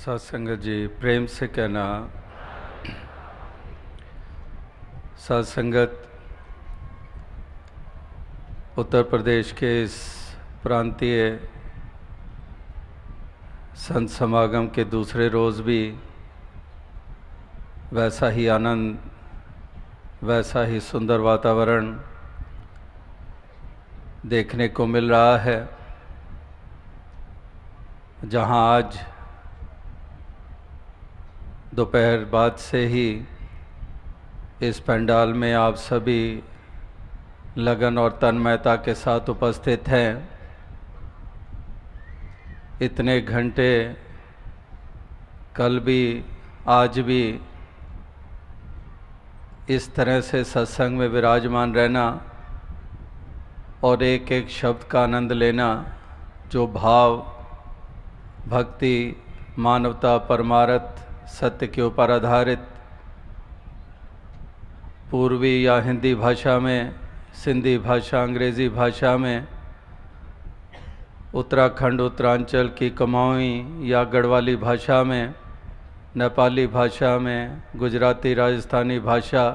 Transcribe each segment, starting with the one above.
सत्संगत जी प्रेम से कहना। सत्संगत उत्तर प्रदेश के इस प्रांतीय संत समागम के दूसरे रोज़ भी वैसा ही आनंद, वैसा ही सुंदर वातावरण देखने को मिल रहा है, जहां आज दोपहर बाद से ही इस पंडाल में आप सभी लगन और तन्मयता के साथ उपस्थित हैं। इतने घंटे कल भी आज भी इस तरह से सत्संग में विराजमान रहना और एक एक शब्द का आनंद लेना, जो भाव, भक्ति, मानवता, परमार्थ, सत्य के ऊपर आधारित पूर्वी या हिंदी भाषा में, सिंधी भाषा, अंग्रेज़ी भाषा में, उत्तराखंड उत्तरांचल की कुमाऊनी या गढ़वाली भाषा में, नेपाली भाषा में, गुजराती राजस्थानी भाषा,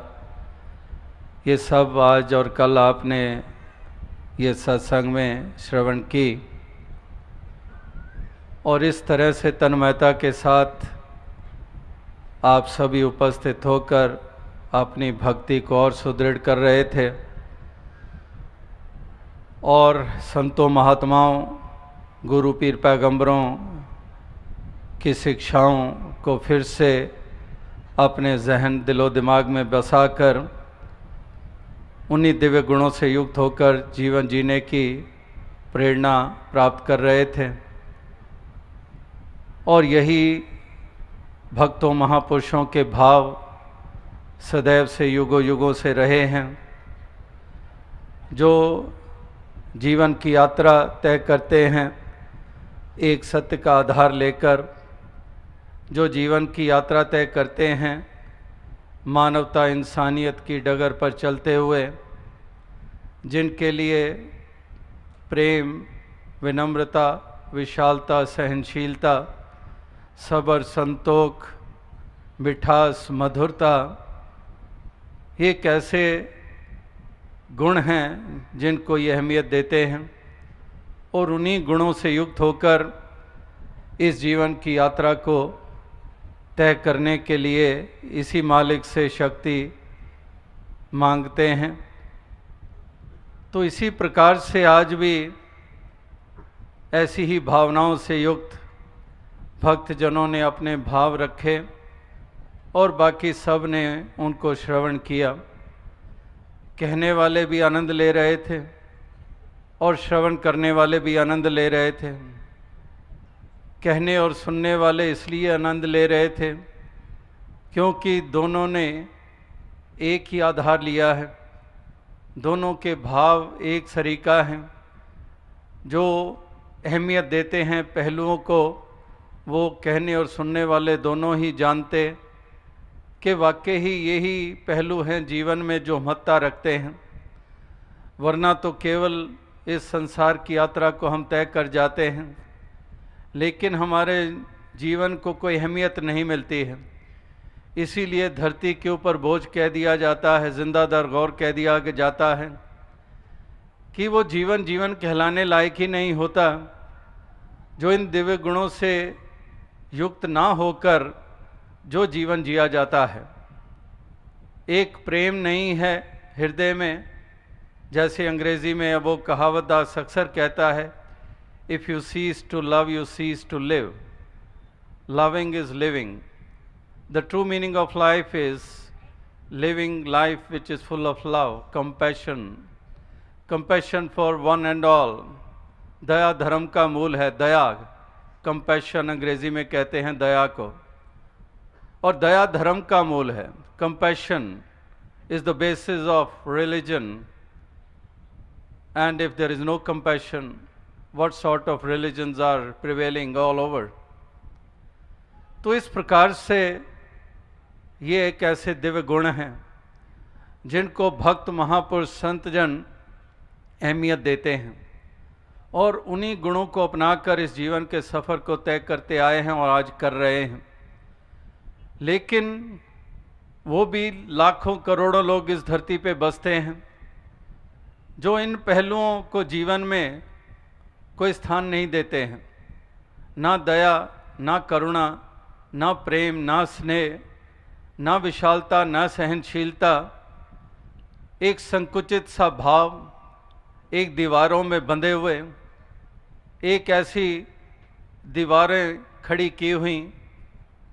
ये सब आज और कल आपने ये सत्संग में श्रवण की और इस तरह से तन्मयता के साथ आप सभी उपस्थित होकर अपनी भक्ति को और सुदृढ़ कर रहे थे और संतों, महात्माओं, गुरु, पीर, पैगंबरों की शिक्षाओं को फिर से अपने जहन, दिलो दिमाग में बसाकर उन्हीं दिव्य गुणों से युक्त होकर जीवन जीने की प्रेरणा प्राप्त कर रहे थे। और यही भक्तों, महापुरुषों के भाव सदैव से, युगों युगों से रहे हैं, जो जीवन की यात्रा तय करते हैं एक सत्य का आधार लेकर, जो जीवन की यात्रा तय करते हैं मानवता, इंसानियत की डगर पर चलते हुए, जिनके लिए प्रेम, विनम्रता, विशालता, सहनशीलता, सब्र, संतोख, मिठास, मधुरता, ये कैसे गुण हैं जिनको ये अहमियत देते हैं और उन्हीं गुणों से युक्त होकर इस जीवन की यात्रा को तय करने के लिए इसी मालिक से शक्ति मांगते हैं। तो इसी प्रकार से आज भी ऐसी ही भावनाओं से युक्त भक्तजनों ने अपने भाव रखे और बाकी सब ने उनको श्रवण किया। कहने वाले भी आनंद ले रहे थे और श्रवण करने वाले भी आनंद ले रहे थे। कहने और सुनने वाले इसलिए आनंद ले रहे थे क्योंकि दोनों ने एक ही आधार लिया है, दोनों के भाव एक सरीका हैं। जो अहमियत देते हैं पहलुओं को, वो कहने और सुनने वाले दोनों ही जानते कि वाकई ही यही पहलू हैं जीवन में जो महत्ता रखते हैं। वरना तो केवल इस संसार की यात्रा को हम तय कर जाते हैं, लेकिन हमारे जीवन को कोई अहमियत नहीं मिलती है। इसीलिए धरती के ऊपर बोझ कह दिया जाता है, जिंदा दर गौर कह दिया जाता है कि वो जीवन जीवन कहलाने लायक ही नहीं होता, जो इन दिव्य गुणों से युक्त ना होकर जो जीवन जिया जाता है। एक प्रेम नहीं है हृदय में, जैसे अंग्रेजी में अब वो कहावत दास अक्सर कहता है, if you cease to love you cease to live, loving is living. The true meaning of life is living life which is full of love, compassion, compassion for one and all. दया धर्म का मूल है, दया, compassion अंग्रेजी में कहते हैं दया को, और दया धर्म का मूल है। Compassion is the basis of religion, and if there is no compassion, what sort of religions are prevailing all over? तो इस प्रकार से ये एक ऐसे दिव्य गुण हैं जिनको भक्त, महापुरुष, संतजन अहमियत देते हैं और उन्हीं गुणों को अपनाकर इस जीवन के सफ़र को तय करते आए हैं और आज कर रहे हैं। लेकिन वो भी लाखों करोड़ों लोग इस धरती पे बसते हैं जो इन पहलुओं को जीवन में कोई स्थान नहीं देते हैं। ना दया, ना करुणा, ना प्रेम, ना स्नेह, ना विशालता, ना सहनशीलता, एक संकुचित सा भाव, एक दीवारों में बंधे हुए, एक ऐसी दीवारें खड़ी की हुई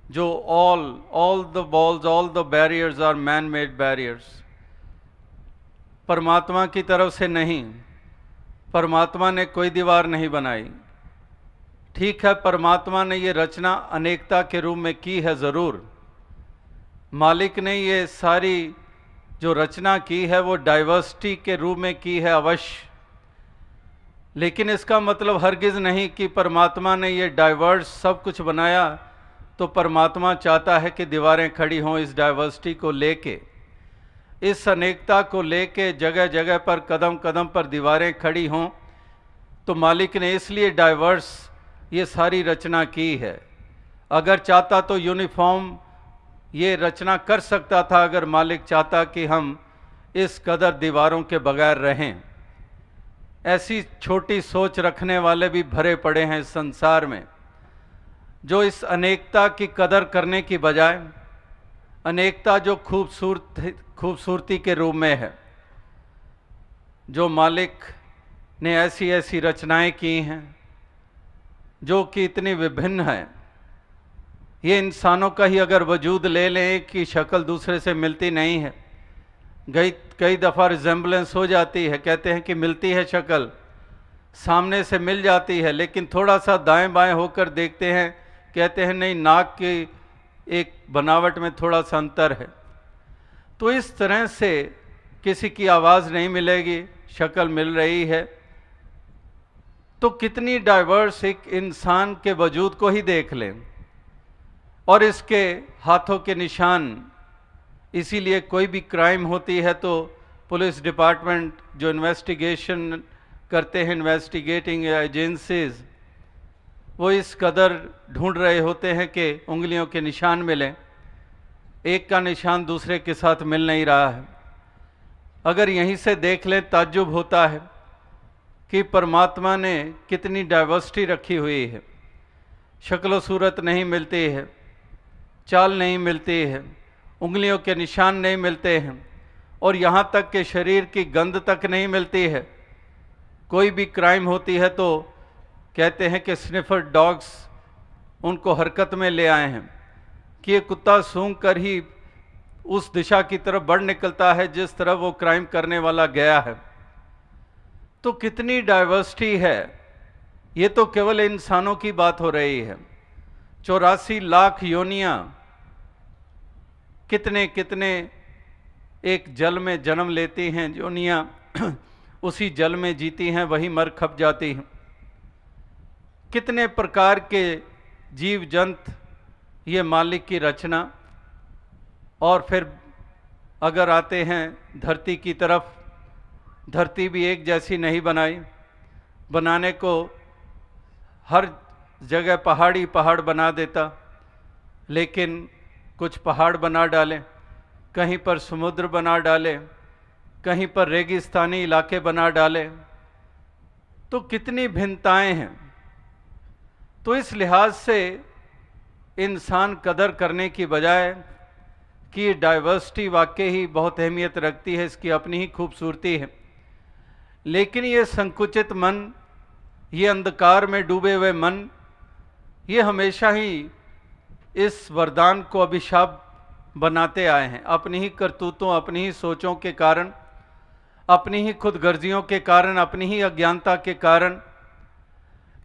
जो all the walls, all the barriers are man made barriers। परमात्मा की तरफ से नहीं, परमात्मा ने कोई दीवार नहीं बनाई। ठीक है, परमात्मा ने ये रचना अनेकता के रूप में की है ज़रूर, मालिक ने ये सारी जो रचना की है वो डाइवर्सिटी के रूप में की है अवश्य, लेकिन इसका मतलब हरगिज़ नहीं कि परमात्मा ने ये डाइवर्स सब कुछ बनाया तो परमात्मा चाहता है कि दीवारें खड़ी हों इस डाइवर्सिटी को लेके, इस अनेकता को लेके जगह जगह पर कदम कदम पर दीवारें खड़ी हों। तो मालिक ने इसलिए डाइवर्स ये सारी रचना की है। अगर चाहता तो यूनिफॉर्म ये रचना कर सकता था, अगर मालिक चाहता कि हम इस कदर दीवारों के बगैर रहें। ऐसी छोटी सोच रखने वाले भी भरे पड़े हैं इस संसार में, जो इस अनेकता की कदर करने की बजाय, अनेकता जो खूबसूरती के रूप में है, जो मालिक ने ऐसी ऐसी रचनाएं की हैं जो कि इतनी विभिन्न हैं। ये इंसानों का ही अगर वजूद ले लें कि शक्ल दूसरे से मिलती नहीं है, कई दफ़ा रिजेंबलेंस हो जाती है, कहते हैं कि मिलती है शक्ल, सामने से मिल जाती है, लेकिन थोड़ा सा दाएं बाएं होकर देखते हैं, कहते हैं नहीं, नाक की एक बनावट में थोड़ा सा अंतर है। तो इस तरह से किसी की आवाज़ नहीं मिलेगी, शक्ल मिल रही है। तो कितनी डाइवर्स एक इंसान के वजूद को ही देख लें, और इसके हाथों के निशान। इसीलिए कोई भी क्राइम होती है तो पुलिस डिपार्टमेंट जो इन्वेस्टिगेशन करते हैं, इन्वेस्टिगेटिंग एजेंसीज, वो इस कदर ढूंढ रहे होते हैं कि उंगलियों के निशान मिलें। एक का निशान दूसरे के साथ मिल नहीं रहा है। अगर यहीं से देख लें, ताज्जुब होता है कि परमात्मा ने कितनी डाइवर्सिटी रखी हुई है। शक्ल सूरत नहीं मिलती है, चाल नहीं मिलती है, उंगलियों के निशान नहीं मिलते हैं, और यहाँ तक कि शरीर की गंध तक नहीं मिलती है। कोई भी क्राइम होती है तो कहते हैं कि स्निफर डॉग्स उनको हरकत में ले आए हैं कि ये कुत्ता सूंघ कर ही उस दिशा की तरफ बढ़ निकलता है जिस तरफ वो क्राइम करने वाला गया है। तो कितनी डाइवर्सिटी है। ये तो केवल इंसानों की बात हो रही है। 84 लाख योनियां, कितने कितने एक जल में जन्म लेती हैं योनियां, उसी जल में जीती हैं, वही मर खप जाती हैं। कितने प्रकार के जीव जंत, ये मालिक की रचना। और फिर अगर आते हैं धरती की तरफ, धरती भी एक जैसी नहीं बनाई। बनाने को हर जगह पहाड़ी पहाड़ बना देता, लेकिन कुछ पहाड़ बना डाले, कहीं पर समुद्र बना डाले, कहीं पर रेगिस्तानी इलाके बना डाले। तो कितनी भिन्नताएं हैं। तो इस लिहाज से इंसान कदर करने की बजाय कि डाइवर्सिटी वाकई ही बहुत अहमियत रखती है, इसकी अपनी ही खूबसूरती है, लेकिन ये संकुचित मन, ये अंधकार में डूबे हुए मन, ये हमेशा ही इस वरदान को अभिशाप बनाते आए हैं। अपनी ही करतूतों, अपनी ही सोचों के कारण, अपनी ही खुदगर्जियों के कारण, अपनी ही अज्ञानता के कारण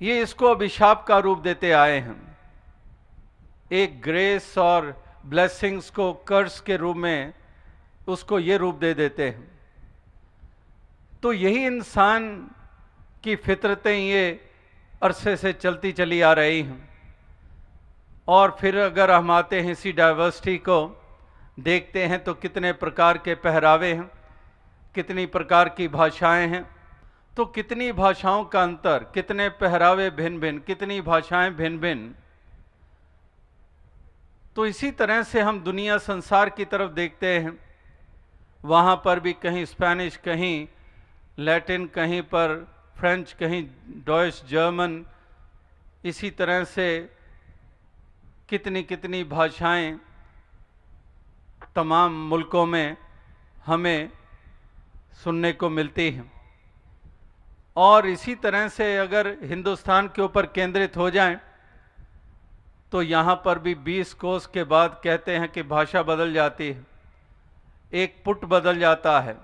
ये इसको अभिशाप का रूप देते आए हैं। एक ग्रेस और ब्लेसिंग्स को कर्स के रूप में उसको ये रूप दे देते हैं। तो यही इंसान की फितरतें ये अरसे से चलती चली आ रही हैं। और फिर अगर हम आते हैं इसी डाइवर्सिटी को देखते हैं तो कितने प्रकार के पहरावे हैं, कितनी प्रकार की भाषाएं हैं। तो कितनी भाषाओं का अंतर, कितने पहरावे भिन्न भिन्न, कितनी भाषाएं भिन्न भिन्न। तो इसी तरह से हम दुनिया संसार की तरफ देखते हैं, वहाँ पर भी कहीं स्पेनिश, कहीं लैटिन, कहीं पर फ्रेंच, कहीं डॉइच, जर्मन, इसी तरह से कितनी कितनी भाषाएं तमाम मुल्कों में हमें सुनने को मिलती हैं। और इसी तरह से अगर हिंदुस्तान के ऊपर केंद्रित हो जाएं, तो यहाँ पर भी 20 कोस के बाद कहते हैं कि भाषा बदल जाती है, एक पुट बदल जाता है,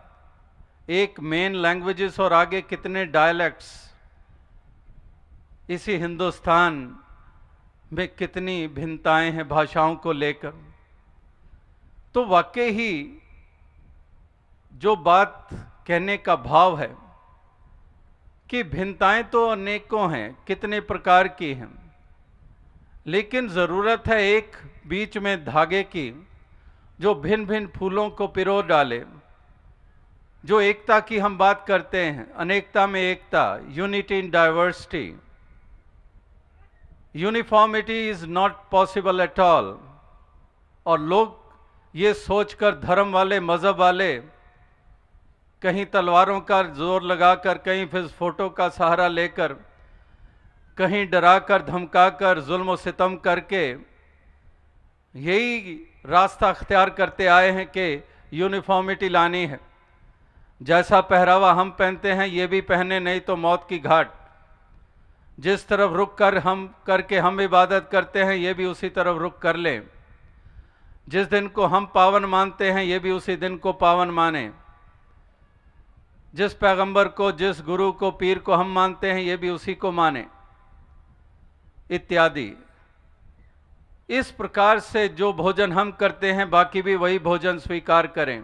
एक मेन लैंग्वेजेस और आगे कितने डायलेक्ट्स। इसी हिंदुस्तान में कितनी भिन्नताएं हैं भाषाओं को लेकर। तो वाकई ही जो बात कहने का भाव है कि भिन्नताएं तो अनेकों हैं, कितने प्रकार की हैं, लेकिन ज़रूरत है एक बीच में धागे की जो भिन्न भिन्न फूलों को पिरो डाले। जो एकता की हम बात करते हैं, अनेकता में एकता, unity in diversity. Uniformity is not possible at all. और लोग ये सोचकर, धर्म वाले, मज़हब वाले, कहीं तलवारों का जोर लगाकर, कहीं फिर फोटो का सहारा लेकर, कहीं डराकर धमकाकर, जुल्म और सितम करके यही रास्ता अख्तियार करते आए हैं कि यूनिफॉर्मिटी लानी है। जैसा पहरावा हम पहनते हैं ये भी पहने, नहीं तो मौत की घाट। जिस तरफ रुक कर हम इबादत करते हैं ये भी उसी तरफ रुक कर लें। जिस दिन को हम पावन मानते हैं ये भी उसी दिन को पावन माने। जिस पैगंबर को, जिस गुरु को, पीर को हम मानते हैं ये भी उसी को माने, इत्यादि। इस प्रकार से जो भोजन हम करते हैं बाकी भी वही भोजन स्वीकार करें।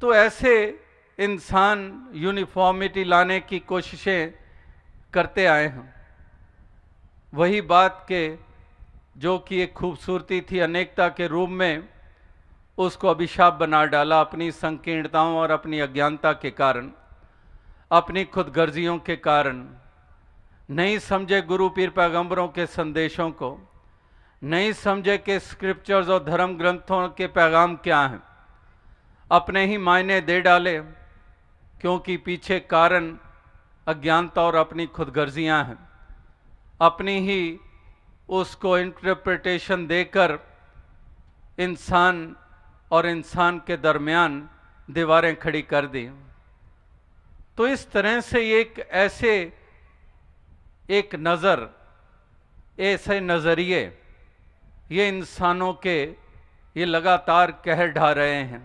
तो ऐसे इंसान यूनिफॉर्मिटी लाने की कोशिशें करते आए हैं। वही बात के जो कि एक खूबसूरती थी अनेकता के रूप में, उसको अभिशाप बना डाला अपनी संकीर्णताओं और अपनी अज्ञानता के कारण, अपनी खुदगर्जियों के कारण। नहीं समझे गुरु पीर पैगंबरों के संदेशों को, नहीं समझे कि स्क्रिप्चर्स और धर्म ग्रंथों के पैगाम क्या हैं। अपने ही मायने दे डाले, क्योंकि पीछे कारण अज्ञानता और अपनी खुदगर्जियां हैं। अपनी ही उसको इंटरप्रिटेशन देकर इंसान और इंसान के दरमियान दीवारें खड़ी कर दी। तो इस तरह से एक नज़र, ऐसे नज़रिए ये इंसानों के ये लगातार कहर ढा रहे हैं।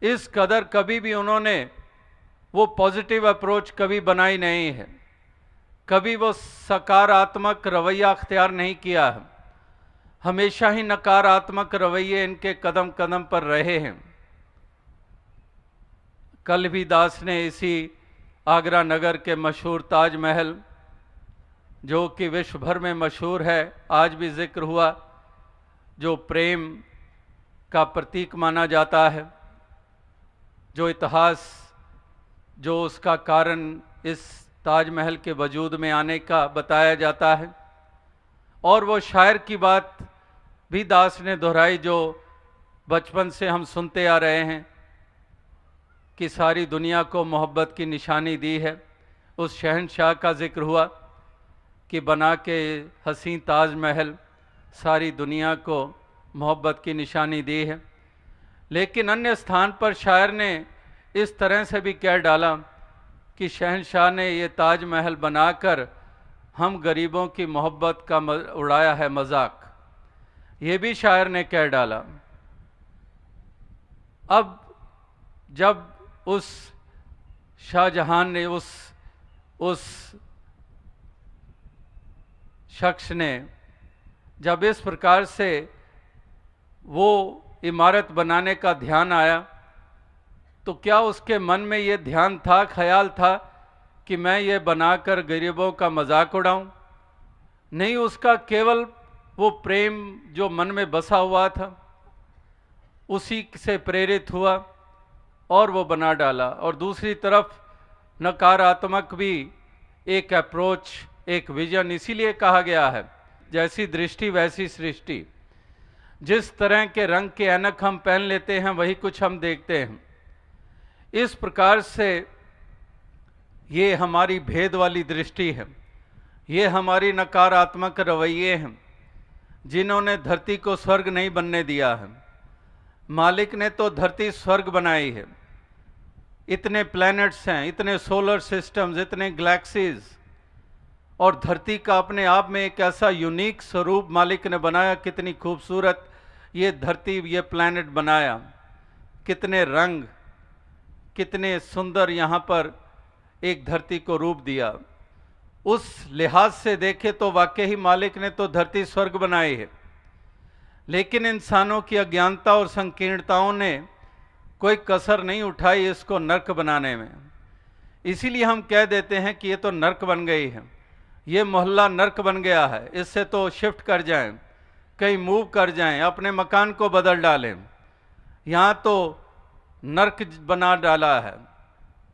इस कदर कभी भी उन्होंने वो पॉजिटिव अप्रोच कभी बनाई नहीं है, कभी वो सकारात्मक रवैया अख्तियार नहीं किया है। हमेशा ही नकारात्मक रवैये इनके कदम कदम पर रहे हैं। कल भी दास ने इसी आगरा नगर के मशहूर ताजमहल, जो कि विश्व भर में मशहूर है, आज भी जिक्र हुआ, जो प्रेम का प्रतीक माना जाता है, जो इतिहास, जो उसका कारण इस ताजमहल के वजूद में आने का बताया जाता है। और वो शायर की बात भी दास ने दोहराई जो बचपन से हम सुनते आ रहे हैं कि सारी दुनिया को मोहब्बत की निशानी दी है। उस शहंशाह का जिक्र हुआ कि बना के हसीन ताजमहल सारी दुनिया को मोहब्बत की निशानी दी है। लेकिन अन्य स्थान पर शायर ने इस तरह से भी कह डाला कि शहंशाह ने ये ताजमहल बनाकर हम गरीबों की मोहब्बत का उड़ाया है मजाक। ये भी शायर ने कह डाला। अब जब उस शाहजहां ने, उस शख्स ने जब इस प्रकार से वो इमारत बनाने का ध्यान आया, तो क्या उसके मन में ये ध्यान था, ख्याल था कि मैं ये बनाकर गरीबों का मजाक उड़ाऊं? नहीं, उसका केवल वो प्रेम जो मन में बसा हुआ था उसी से प्रेरित हुआ और वो बना डाला, और दूसरी तरफ नकारात्मक भी एक अप्रोच, एक विजन। इसीलिए कहा गया है जैसी दृष्टि वैसी सृष्टि। जिस तरह के रंग के ऐनक हम पहन लेते हैं वही कुछ हम देखते हैं। इस प्रकार से ये हमारी भेद वाली दृष्टि है, ये हमारी नकारात्मक रवैये हैं जिन्होंने धरती को स्वर्ग नहीं बनने दिया है। मालिक ने तो धरती स्वर्ग बनाई है। इतने प्लैनेट्स हैं, इतने सोलर सिस्टम्स, इतने गैलेक्सीज, और धरती का अपने आप में एक ऐसा यूनिक स्वरूप मालिक ने बनाया। कितनी खूबसूरत ये धरती, ये प्लैनेट बनाया, कितने रंग, कितने सुंदर यहाँ पर एक धरती को रूप दिया। उस लिहाज से देखे तो वाकई ही मालिक ने तो धरती स्वर्ग बनाई है, लेकिन इंसानों की अज्ञानता और संकीर्णताओं ने कोई कसर नहीं उठाई इसको नर्क बनाने में। इसीलिए हम कह देते हैं कि ये तो नर्क बन गई है, ये मोहल्ला नर्क बन गया है, इससे तो शिफ्ट कर जाएं, कहीं मूव कर जाएं, अपने मकान को बदल डालें, यहाँ तो नर्क बना डाला है।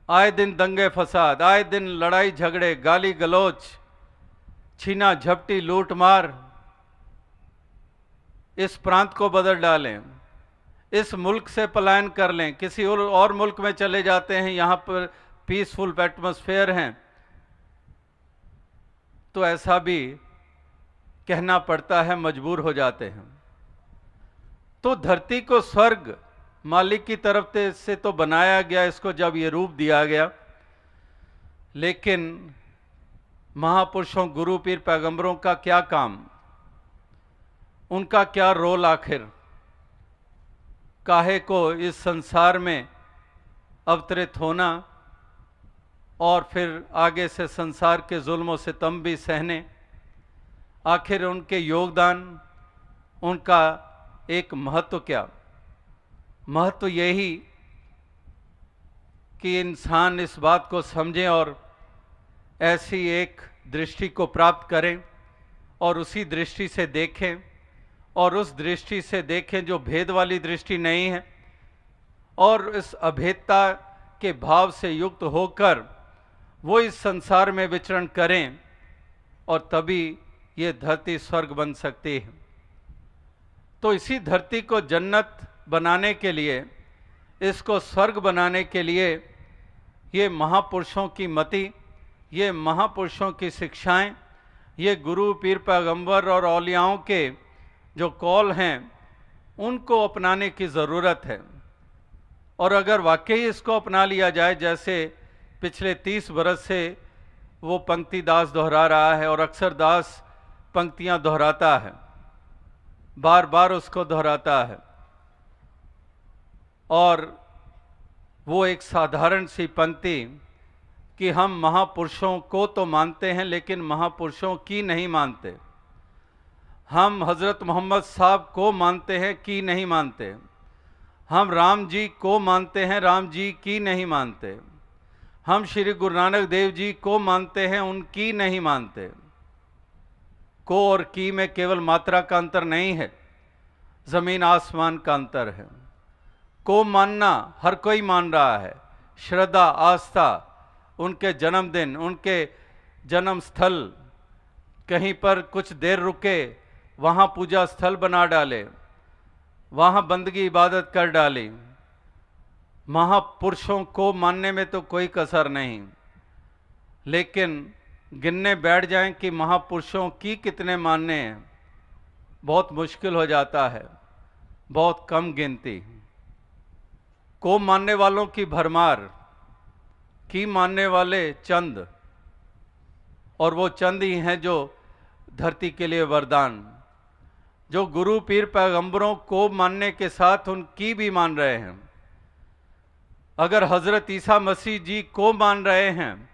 आए दिन दंगे फसाद, आए दिन लड़ाई झगड़े, गाली गलौच, छीना झपटी, लूट मार। इस प्रांत को बदल डालें, इस मुल्क से पलायन कर लें, किसी और मुल्क में चले जाते हैं, यहाँ पर पीसफुल एटमॉस्फेयर हैं, तो ऐसा भी कहना पड़ता है, मजबूर हो जाते हैं। तो धरती को स्वर्ग मालिक की तरफ से तो बनाया गया, इसको जब ये रूप दिया गया, लेकिन महापुरुषों, गुरु पीर पैगंबरों का क्या काम, उनका क्या रोल आखिर? काहे को इस संसार में अवतरित होना और फिर आगे से संसार के जुल्म सितम भी सहने? आखिर उनके योगदान, उनका एक महत्व क्या? महत्व यही कि इंसान इस बात को समझें और ऐसी एक दृष्टि को प्राप्त करें और उसी दृष्टि से देखें, और उस दृष्टि से देखें जो भेद वाली दृष्टि नहीं है, और इस अभेदता के भाव से युक्त होकर वो इस संसार में विचरण करें, और तभी ये धरती स्वर्ग बन सकती है। तो इसी धरती को जन्नत बनाने के लिए, इसको स्वर्ग बनाने के लिए ये महापुरुषों की मति, ये महापुरुषों की शिक्षाएं, ये गुरु पीर पैगंबर और औलियाओं के जो कॉल हैं, उनको अपनाने की ज़रूरत है। और अगर वाकई इसको अपना लिया जाए, जैसे पिछले 30 बरस से वो पंक्ति दास दोहरा रहा है, और अक्सर दास पंक्तियां दोहराता है, बार बार उसको दोहराता है, और वो एक साधारण सी पंक्ति कि हम महापुरुषों को तो मानते हैं लेकिन महापुरुषों की नहीं मानते। हम हज़रत मोहम्मद साहब को मानते हैं, की नहीं मानते। हम राम जी को मानते हैं, राम जी की नहीं मानते। हम श्री गुरु नानक देव जी को मानते हैं, उनकी नहीं मानते। को और की में केवल मात्रा का अंतर नहीं है, ज़मीन आसमान का अंतर है। को मानना हर कोई मान रहा है, श्रद्धा, आस्था, उनके जन्मदिन, उनके जन्म स्थल, कहीं पर कुछ देर रुके, वहाँ पूजा स्थल बना डाले, वहाँ बंदगी इबादत कर डाली। महापुरुषों को मानने में तो कोई कसर नहीं, लेकिन गिनने बैठ जाएं कि महापुरुषों की कितने मानने हैं, बहुत मुश्किल हो जाता है, बहुत कम गिनती। को मानने वालों की भरमार, की मानने वाले चंद, और वो चंद ही हैं जो धरती के लिए वरदान, जो गुरु पीर पैगंबरों को मानने के साथ उनकी भी मान रहे हैं। अगर हजरत ईसा मसीह जी को मान रहे हैं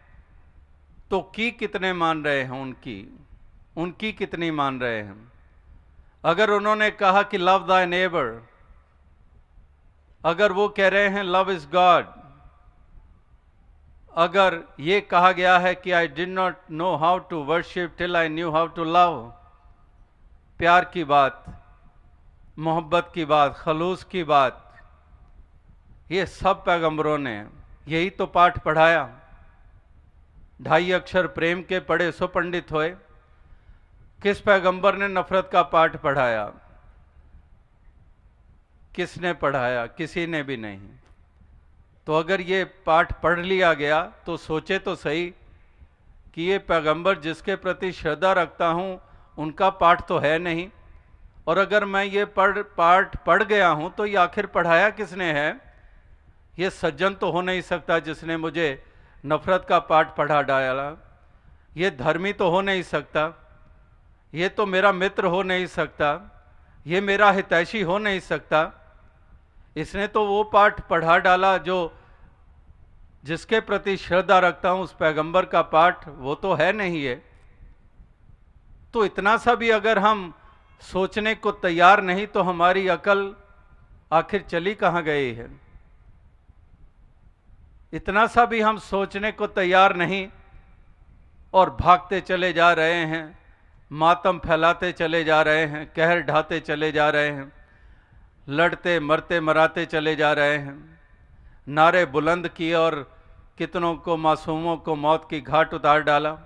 तो की कितने मान रहे हैं, उनकी कितनी मान रहे हैं? अगर उन्होंने कहा कि लव दाय नेबर, अगर वो कह रहे हैं लव इज गॉड, अगर ये कहा गया है कि I did not know how to worship till I knew how to love, प्यार की बात, मोहब्बत की बात, खलूस की बात, ये सब पैगंबरों ने यही तो पाठ पढ़ाया। 2.5 अक्षर प्रेम के पढ़े सो पंडित होए। किस पैगंबर ने नफरत का पाठ पढ़ाया? किसने पढ़ाया? किसी ने भी नहीं। तो अगर ये पाठ पढ़ लिया गया तो सोचे तो सही कि ये पैगंबर जिसके प्रति श्रद्धा रखता हूँ उनका पाठ तो है नहीं, और अगर मैं ये पाठ पढ़ गया हूँ तो ये आखिर पढ़ाया किसने है? ये सज्जन तो हो नहीं सकता जिसने मुझे नफरत का पाठ पढ़ा डाला। ये धर्मी तो हो नहीं सकता, ये तो मेरा मित्र हो नहीं सकता, ये मेरा हितैषी हो नहीं सकता। इसने तो वो पाठ पढ़ा डाला जो जिसके प्रति श्रद्धा रखता हूं, उस पैगंबर का पाठ वो तो है नहीं है। तो इतना सा भी अगर हम सोचने को तैयार नहीं तो हमारी अकल आखिर चली कहां गई है? इतना सा भी हम सोचने को तैयार नहीं और भागते चले जा रहे हैं, मातम फैलाते चले जा रहे हैं, कहर ढाते चले जा रहे हैं, लड़ते मरते मराते चले जा रहे हैं, नारे बुलंद किए और कितनों को मासूमों को मौत की घाट उतार डाला।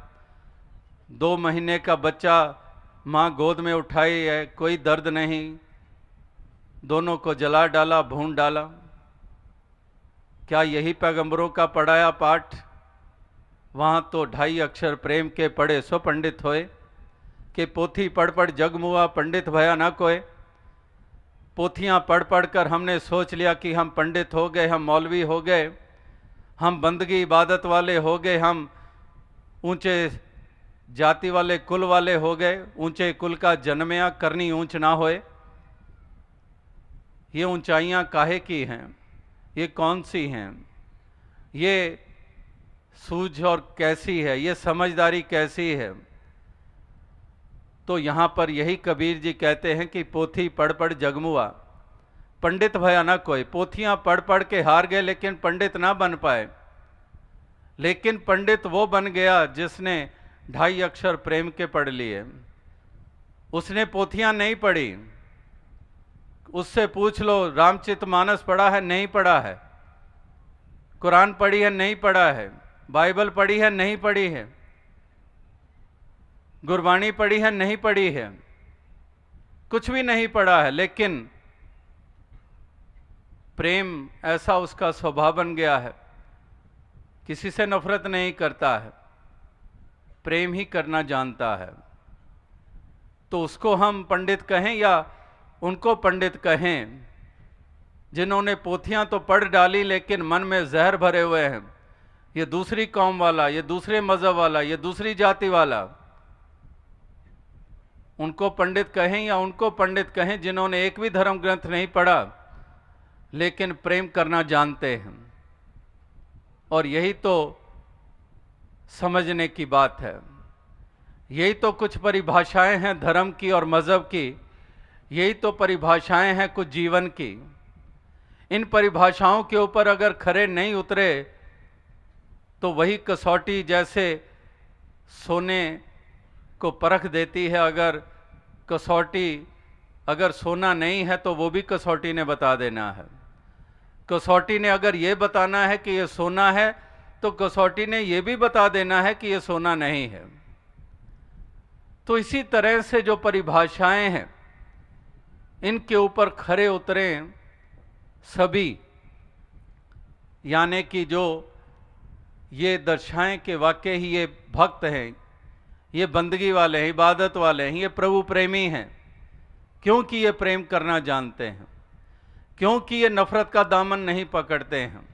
2 महीने का बच्चा माँ गोद में उठाई है, कोई दर्द नहीं, दोनों को जला डाला, भून डाला। क्या यही पैगंबरों का पढ़ाया पाठ? वहाँ तो 2.5 अक्षर प्रेम के पढ़े सो पंडित होए, कि पोथी पढ़ पढ़ जग मुआ पंडित भया ना कोय। पोथियाँ पढ़ पढ़ कर हमने सोच लिया कि हम पंडित हो गए, हम मौलवी हो गए, हम बंदगी इबादत वाले हो गए, हम ऊंचे जाति वाले कुल वाले हो गए। ऊंचे कुल का जन्मया करनी ऊंच ना होए। ये ऊंचाइयाँ काहे की हैं? ये कौन सी हैं? ये सूझ और कैसी है? ये समझदारी कैसी है? तो यहाँ पर यही कबीर जी कहते हैं कि पोथी पढ़ पढ़ जगमुआ पंडित भया ना कोई। पोथियाँ पढ़ पढ़ के हार गए लेकिन पंडित ना बन पाए। लेकिन पंडित वो बन गया जिसने 2.5 अक्षर प्रेम के पढ़ लिए। उसने पोथियाँ नहीं पढ़ी। उससे पूछ लो, रामचरितमानस पढ़ा है? नहीं पढ़ा है। कुरान पढ़ी है? नहीं पढ़ा है। बाइबल पढ़ी है? नहीं पढ़ी है। गुरबाणी पढ़ी है? नहीं पढ़ी है। कुछ भी नहीं पढ़ा है, लेकिन प्रेम ऐसा उसका स्वभाव बन गया है, किसी से नफरत नहीं करता है, प्रेम ही करना जानता है। तो उसको हम पंडित कहें या उनको पंडित कहें जिन्होंने पोथियां तो पढ़ डाली लेकिन मन में जहर भरे हुए हैं? ये दूसरी कौम वाला, ये दूसरे मजहब वाला, ये दूसरी जाति वाला, उनको पंडित कहें या उनको पंडित कहें जिन्होंने एक भी धर्म ग्रंथ नहीं पढ़ा लेकिन प्रेम करना जानते हैं? और यही तो समझने की बात है। यही तो कुछ परिभाषाएं हैं धर्म की और मजहब की। यही तो परिभाषाएं हैं कुछ जीवन की। इन परिभाषाओं के ऊपर अगर खरे नहीं उतरे तो वही कसौटी जैसे सोने को परख देती है। अगर कसौटी, अगर सोना नहीं है तो वो भी कसौटी ने बता देना है। कसौटी ने अगर ये बताना है कि ये सोना है तो कसौटी ने ये भी बता देना है कि ये सोना नहीं है। तो इसी तरह से जो परिभाषाएं हैं इनके ऊपर खरे उतरें सभी, यानी कि जो ये दर्शाएं कि वाकई ही ये भक्त हैं, ये बंदगी वाले हैं, इबादत वाले हैं, ये प्रभु प्रेमी हैं, क्योंकि ये प्रेम करना जानते हैं, क्योंकि ये नफरत का दामन नहीं पकड़ते हैं,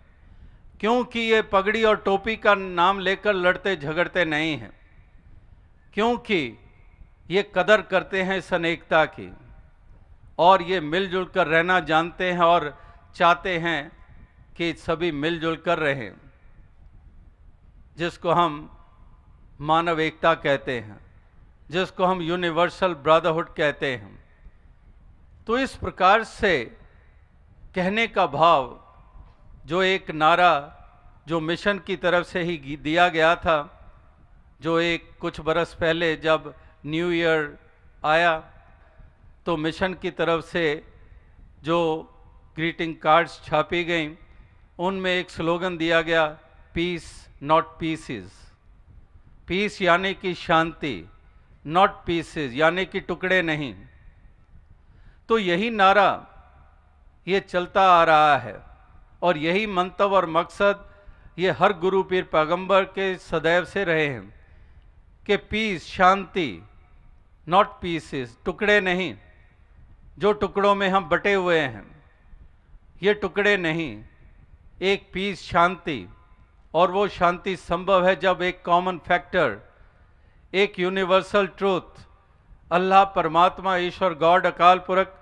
क्योंकि ये पगड़ी और टोपी का नाम लेकर लड़ते झगड़ते नहीं हैं, क्योंकि ये कदर करते हैं इस अनेकता की और ये मिलजुल कर रहना जानते हैं और चाहते हैं कि सभी मिलजुल कर रहें, जिसको हम मानव एकता कहते हैं, जिसको हम यूनिवर्सल ब्रदरहुड कहते हैं। तो इस प्रकार से कहने का भाव, जो एक नारा जो मिशन की तरफ से ही दिया गया था, जो एक कुछ बरस पहले जब न्यू ईयर आया तो मिशन की तरफ से जो ग्रीटिंग कार्ड्स छापी गई उनमें एक स्लोगन दिया गया, पीस नॉट पीसेस। पीस यानी कि शांति, नॉट पीसेस यानी कि टुकड़े नहीं। तो यही नारा ये चलता आ रहा है और यही मंतव और मकसद ये हर गुरु पीर पैगंबर के सदैव से रहे हैं कि पीस, शांति, नॉट पीसेस, टुकड़े नहीं। जो टुकड़ों में हम बटे हुए हैं ये टुकड़े नहीं, एक पीस, शांति। और वो शांति संभव है जब एक कॉमन फैक्टर, एक यूनिवर्सल ट्रूथ, अल्लाह, परमात्मा, ईश्वर, गॉड, अकाल पुरख,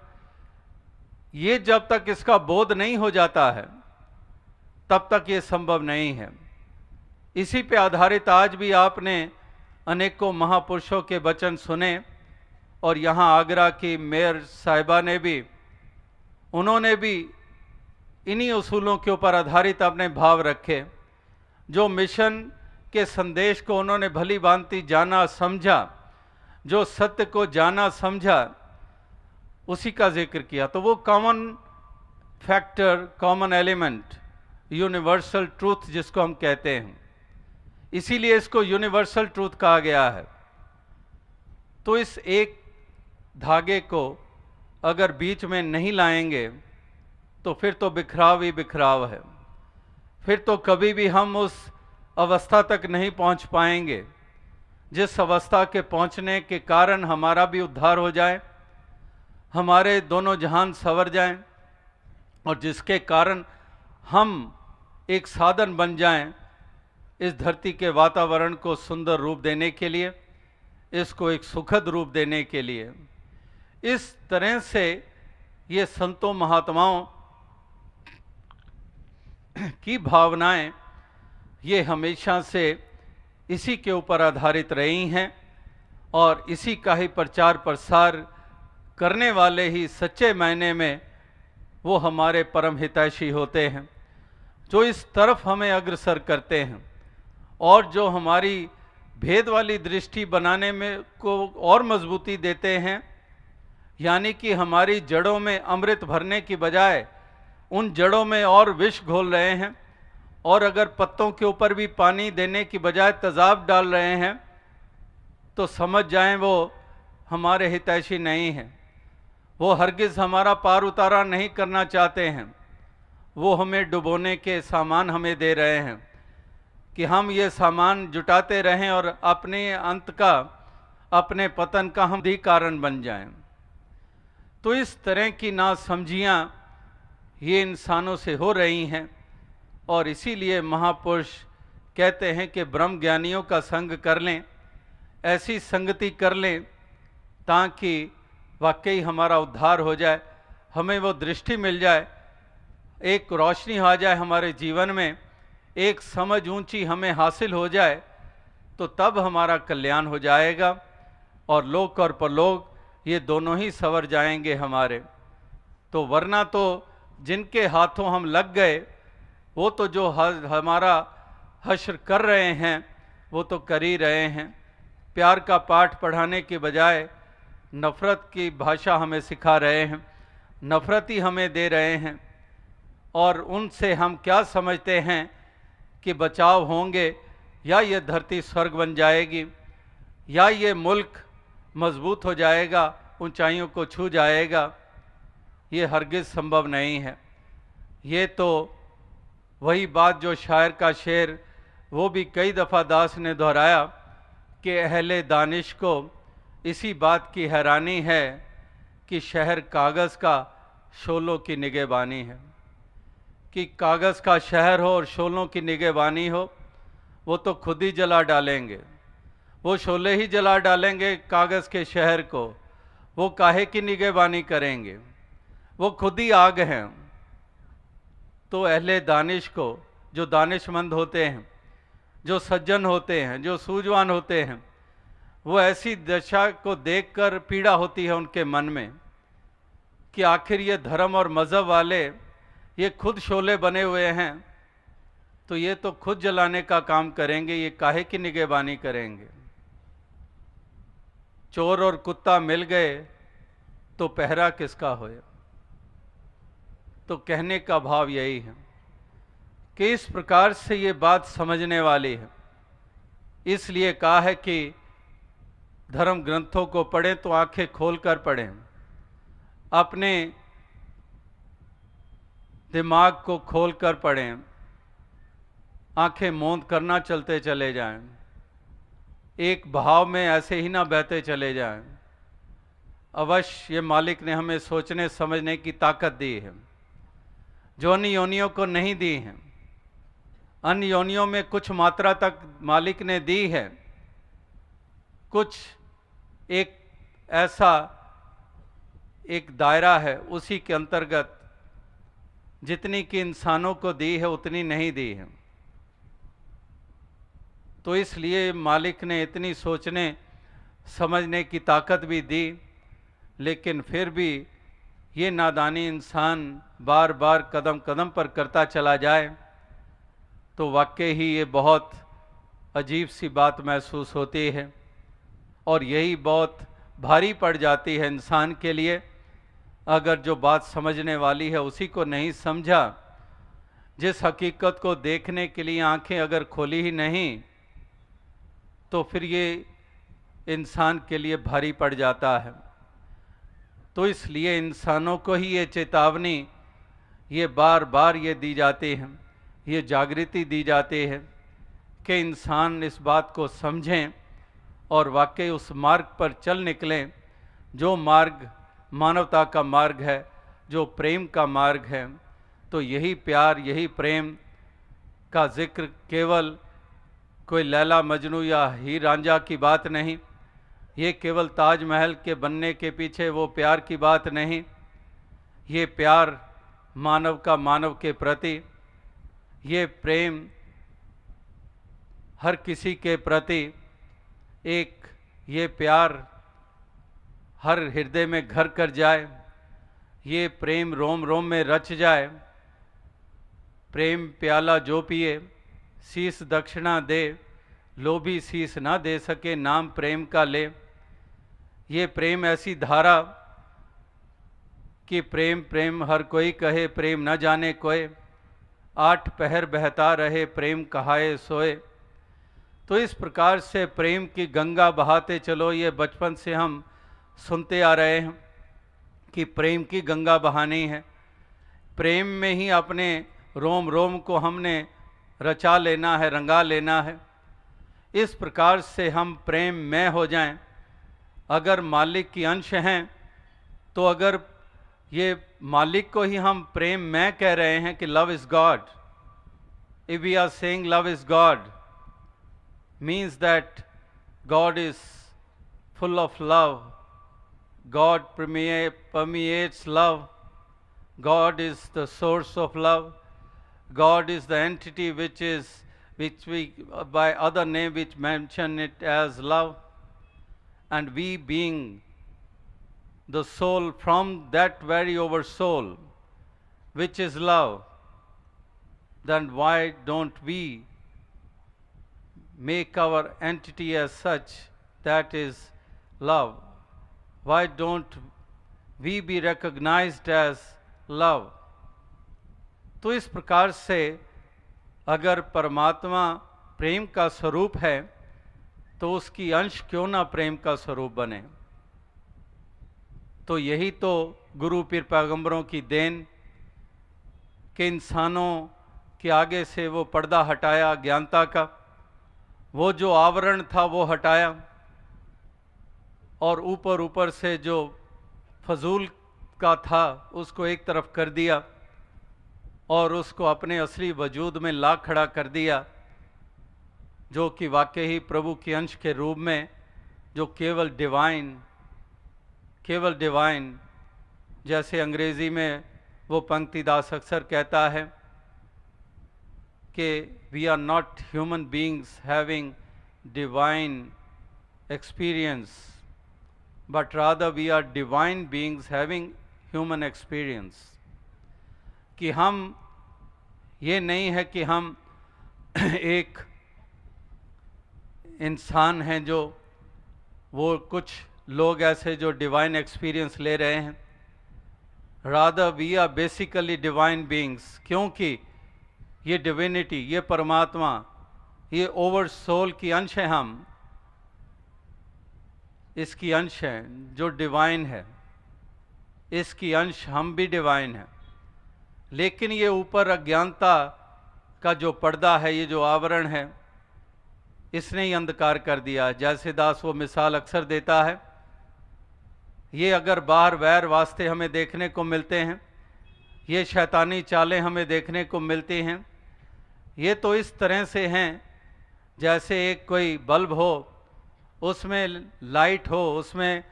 ये जब तक इसका बोध नहीं हो जाता है तब तक ये संभव नहीं है। इसी पे आधारित आज भी आपने अनेकों महापुरुषों के वचन सुने और यहाँ आगरा की मेयर साहिबा ने भी, उन्होंने भी इन्हीं उसूलों के ऊपर आधारित अपने भाव रखे। जो मिशन के संदेश को उन्होंने भली भांति जाना समझा, जो सत्य को जाना समझा, उसी का जिक्र किया। तो वो common factor, common element, universal truth जिसको हम कहते हैं, इसीलिए इसको यूनिवर्सल ट्रूथ कहा गया है। तो इस एक धागे को अगर बीच में नहीं लाएंगे तो फिर तो बिखराव ही बिखराव है। फिर तो कभी भी हम उस अवस्था तक नहीं पहुंच पाएंगे जिस अवस्था के पहुंचने के कारण हमारा भी उद्धार हो जाए, हमारे दोनों जहान संवर जाएं और जिसके कारण हम एक साधन बन जाएं इस धरती के वातावरण को सुंदर रूप देने के लिए, इसको एक सुखद रूप देने के लिए। इस तरह से ये संतों महात्माओं की भावनाएं ये हमेशा से इसी के ऊपर आधारित रही हैं और इसी का ही प्रचार प्रसार करने वाले ही सच्चे मायने में वो हमारे परम हितैषी होते हैं, जो इस तरफ हमें अग्रसर करते हैं और जो हमारी भेद वाली दृष्टि बनाने में को और मजबूती देते हैं। यानी कि हमारी जड़ों में अमृत भरने की बजाय उन जड़ों में और विष घोल रहे हैं, और अगर पत्तों के ऊपर भी पानी देने की बजाय तेजाब डाल रहे हैं तो समझ जाएं वो हमारे हितैषी नहीं हैं। वो हरगिज़ हमारा पार उतारा नहीं करना चाहते हैं, वो हमें डुबोने के सामान हमें दे रहे हैं कि हम ये सामान जुटाते रहें और अपने अंत का, अपने पतन का हम भी कारण बन जाएं। तो इस तरह की नासमझियाँ ये इंसानों से हो रही हैं और इसीलिए महापुरुष कहते हैं कि ब्रह्म ज्ञानियों का संग कर लें, ऐसी संगति कर लें ताकि वाकई हमारा उद्धार हो जाए, हमें वो दृष्टि मिल जाए, एक रोशनी आ जाए हमारे जीवन में, एक समझ ऊंची हमें हासिल हो जाए, तो तब हमारा कल्याण हो जाएगा और लोक और परलोक ये दोनों ही संवर जाएंगे हमारे। तो वरना तो जिनके हाथों हम लग गए वो तो जो हमारा हश्र कर रहे हैं वो तो कर ही रहे हैं। प्यार का पाठ पढ़ाने के बजाय नफ़रत की भाषा हमें सिखा रहे हैं, नफ़रत ही हमें दे रहे हैं। और उनसे हम क्या समझते हैं कि बचाव होंगे, या ये धरती स्वर्ग बन जाएगी, या ये मुल्क मजबूत हो जाएगा, ऊंचाइयों को छू जाएगा। ये हरगिज़ संभव नहीं है। ये तो वही बात जो शायर का शेर वो भी कई दफ़ा दास ने दोहराया कि अहले दानिश को इसी बात की हैरानी है कि शहर कागज़ का शोलों की निगहबानी है। कि कागज़ का शहर हो और शोलों की निगहबानी हो, वो तो खुद ही जला डालेंगे, वो शोले ही जला डालेंगे कागज़ के शहर को, वो काहे की निगहबानी करेंगे, वो खुद ही आग हैं। तो अहले दानिश को, जो दानिशमंद होते हैं, जो सज्जन होते हैं, जो सूझवान होते हैं, वो ऐसी दशा को देखकर पीड़ा होती है उनके मन में कि आखिर ये धर्म और मज़हब वाले ये खुद शोले बने हुए हैं, तो ये तो खुद जलाने का काम करेंगे, ये काहे की निगहबानी करेंगे। चोर और कुत्ता मिल गए तो पहरा किसका होया। तो कहने का भाव यही है, कि इस प्रकार से ये बात समझने वाली है। इसलिए कहा है कि धर्म ग्रंथों को पढ़ें तो आंखें खोलकर पढ़ें, अपने दिमाग को खोलकर पढ़ें, आंखें मूंद करना चलते चले जाएं, एक भाव में ऐसे ही ना बहते चले जाएं। अवश्य ये मालिक ने हमें सोचने समझने की ताकत दी है, जो अन्य योनियों को नहीं दी है। अन्य योनियों में कुछ मात्रा तक मालिक ने दी है, कुछ एक ऐसा एक दायरा है, उसी के अंतर्गत जितनी कि इंसानों को दी है उतनी नहीं दी है। तो इसलिए मालिक ने इतनी सोचने समझने की ताकत भी दी, लेकिन फिर भी ये नादानी इंसान बार बार कदम कदम पर करता चला जाए तो वाकई ही ये बहुत अजीब सी बात महसूस होती है, और यही बहुत भारी पड़ जाती है इंसान के लिए, अगर जो बात समझने वाली है उसी को नहीं समझा। जिस हकीकत को देखने के लिए आंखें अगर खोली ही नहीं तो फिर ये इंसान के लिए भारी पड़ जाता है। तो इसलिए इंसानों को ही ये चेतावनी ये बार बार ये दी जाती है, ये जागृति दी जाती है कि इंसान इस बात को समझें और वाकई उस मार्ग पर चल निकलें, जो मार्ग मानवता का मार्ग है, जो प्रेम का मार्ग है। तो यही प्यार, यही प्रेम का जिक्र केवल कोई लैला मजनू या हीर रांझा की बात नहीं, ये केवल ताजमहल के बनने के पीछे वो प्यार की बात नहीं। ये प्यार मानव का मानव के प्रति, ये प्रेम हर किसी के प्रति, एक ये प्यार हर हृदय में घर कर जाए, ये प्रेम रोम रोम में रच जाए। प्रेम प्याला जो पिए शीस दक्षिणा दे, लोभी शीस ना दे सके नाम प्रेम का ले। ये प्रेम ऐसी धारा कि प्रेम प्रेम हर कोई कहे, प्रेम न जाने कोय, आठ पहर बहता रहे प्रेम कहाए सोए। तो इस प्रकार से प्रेम की गंगा बहाते चलो, ये बचपन से हम सुनते आ रहे हैं कि प्रेम की गंगा बहानी है। प्रेम में ही अपने रोम रोम को हमने रचा लेना है, रंगा लेना है। इस प्रकार से हम प्रेम में हो जाएं। अगर मालिक की अंश हैं तो अगर ये मालिक को ही हम प्रेम में कह रहे हैं कि love is God, if we are saying love is God, means that God is full of love, God permeates love, God is the source of love, God is the entity which we by other name which mention it as love, and we being the soul from that very over soul which is love, then why don't we make our entity as such that is love? Why don't we be recognized as love? तो इस प्रकार से अगर परमात्मा प्रेम का स्वरूप है तो उसकी अंश क्यों ना प्रेम का स्वरूप बने। तो यही तो गुरु पीर पैगंबरों की देन के इंसानों के आगे से वो पर्दा हटाया ज्ञानता का, वो जो आवरण था वो हटाया, और ऊपर ऊपर से जो फजूल का था उसको एक तरफ कर दिया और उसको अपने असली वजूद में ला खड़ा कर दिया, जो कि वाकई ही प्रभु के अंश के रूप में, जो केवल डिवाइन, जैसे अंग्रेजी में वो पंक्तिदास अक्सर कहता है कि we are not human beings having divine experience, but rather we are divine beings having human experience। कि हम ये नहीं है कि हम एक इंसान हैं, जो वो कुछ लोग ऐसे जो डिवाइन एक्सपीरियंस ले रहे हैं, rather we are basically divine beings, क्योंकि ये डिविनिटी, ये परमात्मा, ये ओवर सोल की अंश है, हम इसकी अंश हैं, जो डिवाइन है, इसकी अंश हम भी डिवाइन हैं। लेकिन ये ऊपर अज्ञानता का जो पर्दा है, ये जो आवरण है, इसने ही अंधकार कर दिया। जैसे दास वो मिसाल अक्सर देता है, ये अगर बाहर वैर वास्ते हमें देखने को मिलते हैं, ये शैतानी चालें हमें देखने को मिलती हैं, ये तो इस तरह से हैं जैसे एक कोई बल्ब हो, उसमें लाइट हो, उसमें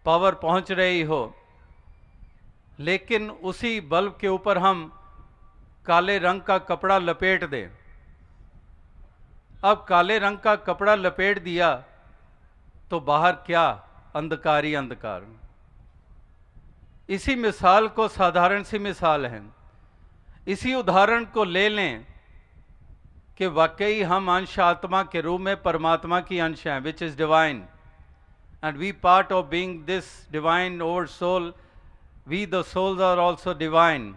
पावर पहुंच रही हो, लेकिन उसी बल्ब के ऊपर हम काले रंग का कपड़ा लपेट दें। अब काले रंग का कपड़ा लपेट दिया तो बाहर क्या? अंधकार ही अंधकार। इसी मिसाल को, साधारण सी मिसाल है, इसी उदाहरण को ले लें कि वाकई हम अंश आत्मा के रूप में परमात्मा की अंश हैं, which is divine, and we part of being this divine over soul, we the souls are also divine.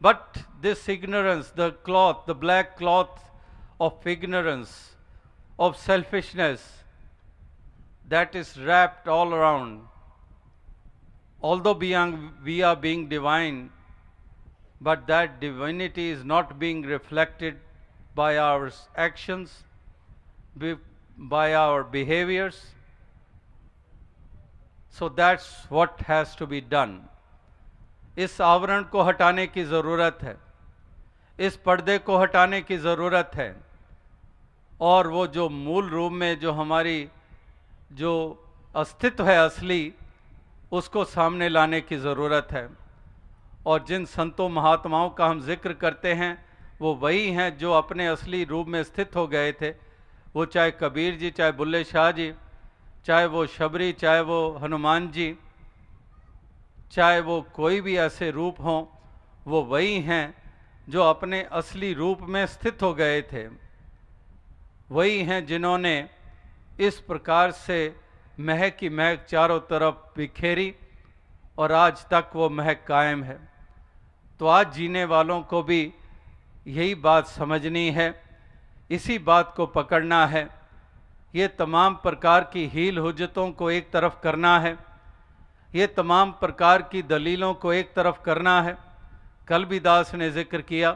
But this ignorance, the cloth, the black cloth of ignorance, of selfishness, that is wrapped all around. Although we are being divine, but that divinity is not being reflected by our actions, by our behaviors. So that's what has to be done. इस आवरण को हटाने की ज़रूरत है, इस पर्दे को हटाने की ज़रूरत है, और वो जो मूल रूप में जो हमारी जो अस्तित्व है असली, उसको सामने लाने की ज़रूरत है। और जिन संतों महात्माओं का हम जिक्र करते हैं, वो वही हैं जो अपने असली रूप में स्थित हो गए थे। वो चाहे कबीर जी, चाहे बुल्ले शाह जी, चाहे वो शबरी, चाहे वो हनुमान जी, चाहे वो कोई भी ऐसे रूप हों, वो वही हैं जो अपने असली रूप में स्थित हो गए थे। वही हैं जिन्होंने इस प्रकार से महक की महक चारों तरफ बिखेरी, और आज तक वो महक कायम है। तो आज जीने वालों को भी यही बात समझनी है, इसी बात को पकड़ना है। ये तमाम प्रकार की हील हुज्जतों को एक तरफ करना है, ये तमाम प्रकार की दलीलों को एक तरफ करना है। कल भी दास ने जिक्र किया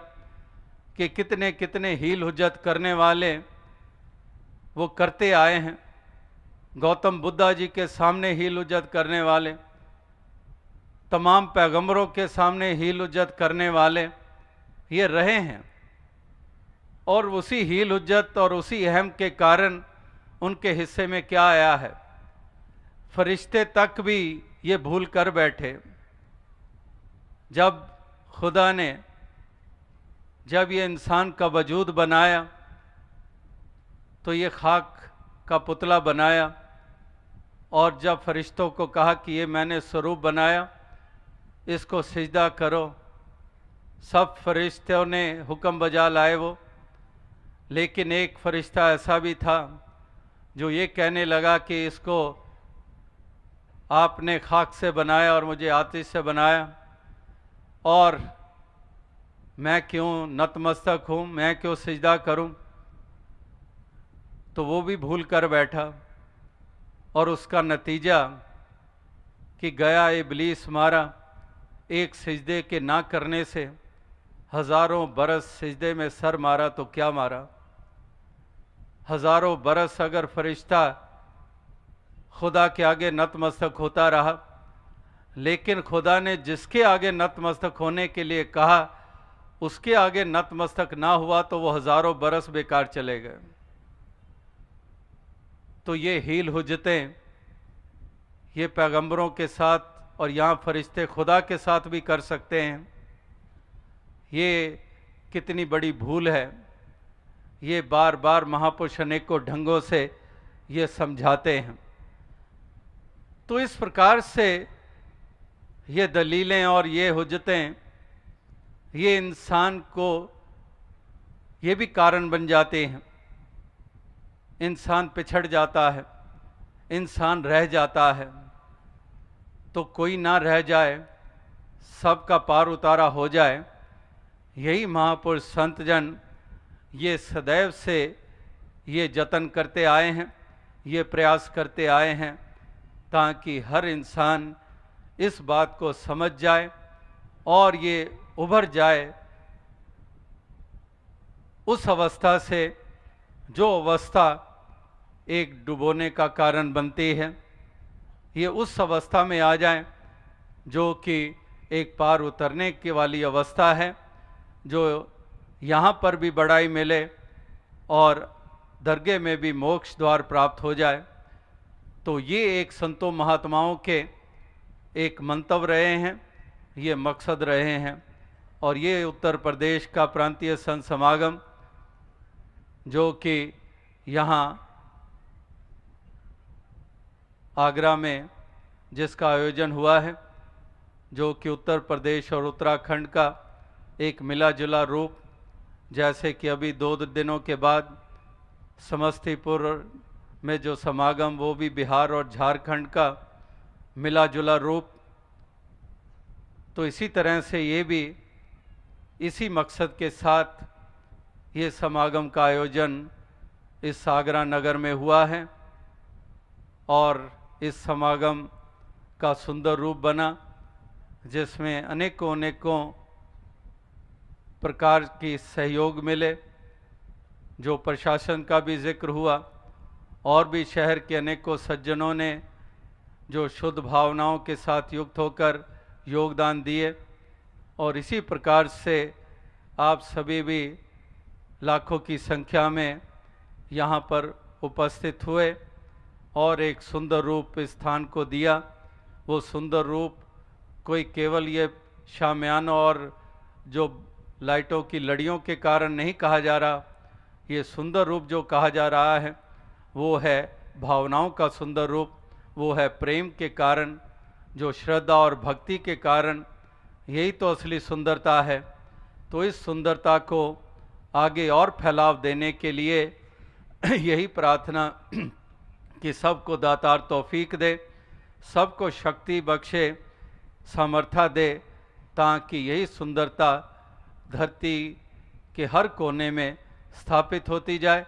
कि कितने कितने हील हुज्जत करने वाले वो करते आए हैं। गौतम बुद्धा जी के सामने हील हुज्जत करने वाले, तमाम पैगंबरों के सामने हील हुज्जत करने वाले ये रहे हैं, और उसी हील हुज्जत और उसी अहम के कारण उनके हिस्से में क्या आया है? फरिश्ते तक भी ये भूल कर बैठे। जब खुदा ने जब ये इंसान का वजूद बनाया, तो ये खाक का पुतला बनाया, और जब फरिश्तों को कहा कि ये मैंने स्वरूप बनाया, इसको सिजदा करो, सब फरिश्तों ने हुक्म बजा लाए वो। लेकिन एक फरिश्ता ऐसा भी था जो ये कहने लगा कि इसको आपने खाक से बनाया और मुझे आतिश से बनाया, और मैं क्यों नतमस्तक हूँ, मैं क्यों सिजदा करूँ? तो वो भी भूल कर बैठा, और उसका नतीजा कि गया इबलीस मारा। एक सिजदे के ना करने से हज़ारों बरस सिजदे में सर मारा तो क्या मारा? हज़ारों बरस अगर फरिश्ता खुदा के आगे नतमस्तक होता रहा, लेकिन खुदा ने जिसके आगे नतमस्तक होने के लिए कहा, उसके आगे नतमस्तक ना हुआ, तो वो हज़ारों बरस बेकार चले गए। तो ये हील हुज्जतें ये पैगंबरों के साथ, और यहाँ फरिश्ते खुदा के साथ भी कर सकते हैं। ये कितनी बड़ी भूल है। ये बार बार महापुरुष अनेकों ढंगों से ये समझाते हैं। तो इस प्रकार से ये दलीलें और ये हुज्जतें ये इंसान को ये भी कारण बन जाते हैं। इंसान पिछड़ जाता है, इंसान रह जाता है। तो कोई ना रह जाए, सबका पार उतारा हो जाए, यही महापुरुष संतजन ये सदैव से ये जतन करते आए हैं, ये प्रयास करते आए हैं ताकि हर इंसान इस बात को समझ जाए और ये उभर जाए उस अवस्था से जो अवस्था एक डुबोने का कारण बनती है। ये उस अवस्था में आ जाए जो कि एक पार उतरने की वाली अवस्था है, जो यहाँ पर भी बड़ाई मिले और दरगाह में भी मोक्ष द्वार प्राप्त हो जाए। तो ये एक संतों महात्माओं के एक मंतव्य रहे हैं, ये मकसद रहे हैं। और ये उत्तर प्रदेश का प्रांतीय संत समागम जो कि यहाँ आगरा में जिसका आयोजन हुआ है, जो कि उत्तर प्रदेश और उत्तराखंड का एक मिला जुला रूप, जैसे कि अभी 2 दिनों के बाद समस्तीपुर में जो समागम वो भी बिहार और झारखंड का मिला जुला रूप, तो इसी तरह से ये भी इसी मकसद के साथ ये समागम का आयोजन इस आगरा नगर में हुआ है। और इस समागम का सुंदर रूप बना जिसमें अनेकों प्रकार की सहयोग मिले, जो प्रशासन का भी जिक्र हुआ और भी शहर के अनेकों सज्जनों ने जो शुद्ध भावनाओं के साथ युक्त होकर योगदान दिए। और इसी प्रकार से आप सभी भी लाखों की संख्या में यहाँ पर उपस्थित हुए और एक सुंदर रूप स्थान को दिया। वो सुंदर रूप कोई केवल ये शामियाना और जो लाइटों की लड़ियों के कारण नहीं कहा जा रहा, ये सुंदर रूप जो कहा जा रहा है वो है भावनाओं का सुंदर रूप, वो है प्रेम के कारण, जो श्रद्धा और भक्ति के कारण, यही तो असली सुंदरता है। तो इस सुंदरता को आगे और फैलाव देने के लिए यही प्रार्थना कि सबको दातार तौफीक दे, सबको शक्ति बख्शे, सामर्थ्य दे, ताकि यही सुंदरता धरती के हर कोने में स्थापित होती जाए